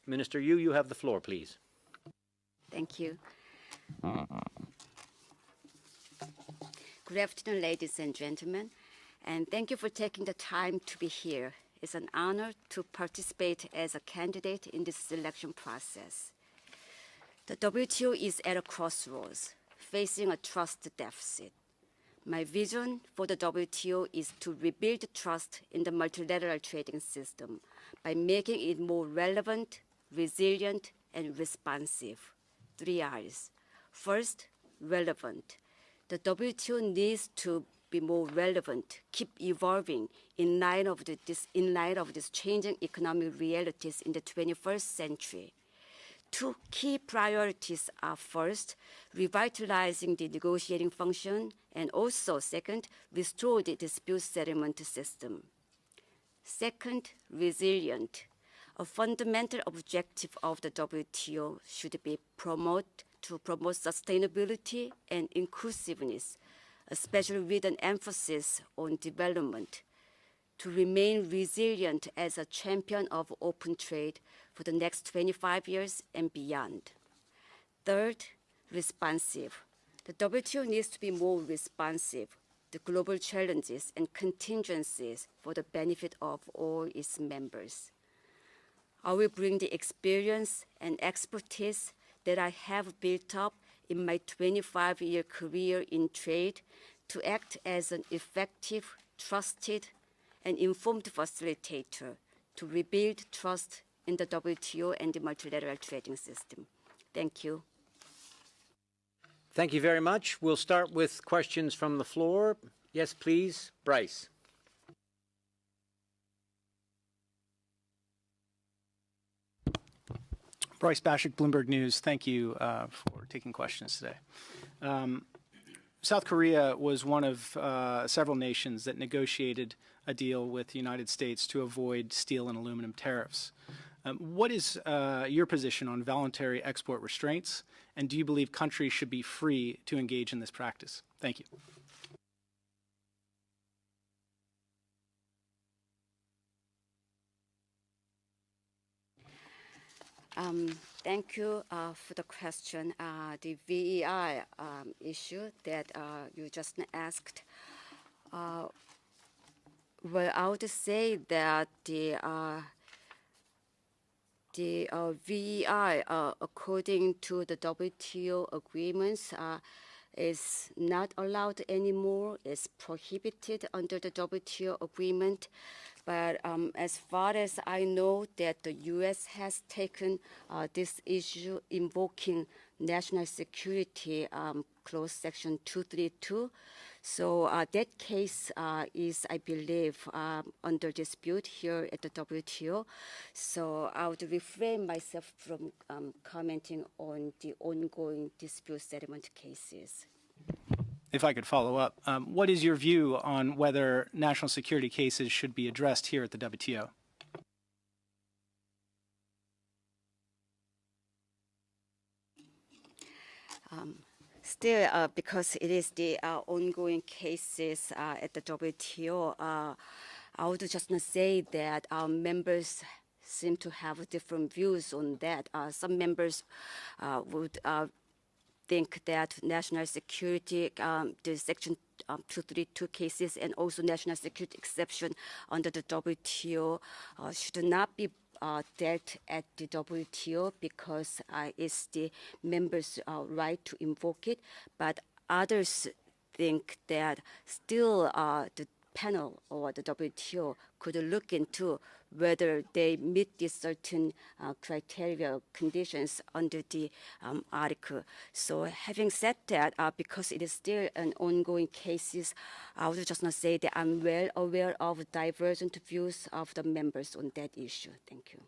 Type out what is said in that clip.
Minister Yoo, you have the floor, please. Thank you. Good afternoon, ladies and gentlemen, and thank you for taking the time to be here. It's an honor to participate as a candidate in this selection process. The WTO is at a crossroads, facing a trust deficit. My vision for the WTO is to rebuild trust in the multilateral trading system by making it more relevant, resilient, and responsive. 3 R's. First, relevant. The WTO needs to be more relevant, keep evolving in light of these changing economic realities in the 21st century. 2 key priorities are first, revitalizing the negotiating function, and also second, restore the dispute settlement system. Second, resilient. A fundamental objective of the WTO should be to promote sustainability and inclusiveness, especially with an emphasis on development, to remain resilient as a champion of open trade for the next 25 years and beyond. Third, responsive. The WTO needs to be more responsive to global challenges and contingencies for the benefit of all its members. I will bring the experience and expertise that I have built up in my 25-year career in trade to act as an effective, trusted, and informed facilitator to rebuild trust in the WTO and the multilateral trading system. Thank you. Thank you very much. We'll start with questions from the floor. Yes, please. Bryce. Bryce Bashik, Bloomberg News. Thank you for taking questions today. South Korea was one of several nations that negotiated a deal with the United States to avoid steel and aluminum tariffs. What is your position on voluntary export restraints, and do you believe countries should be free to engage in this practice? Thank you. Thank you for the question. The VEI issue that you just asked, well, I would say that the VEI, according to the WTO agreements, is not allowed anymore. It's prohibited under the WTO agreement. But as far as I know, that the U.S. has taken this issue invoking national security clause section 232. So that case is, I believe, under dispute here at the WTO. So I would refrain myself from commenting on the ongoing dispute settlement cases. If I could follow up, what is your view on whether national security cases should be addressed here at the WTO? Still, because it is the ongoing cases at the WTO, I would just say that our members seem to have different views on that. Some members would think that national security, the Section 232 cases, and also national security exception under the WTO should not be dealt at the WTO because it's the members' right to invoke it. But others think that still the panel or the WTO could look into whether they meet these certain criteria, conditions under the article. So having said that, because it is still an ongoing cases, I would just not say that I'm well aware of divergent views of the members on that issue. Thank you.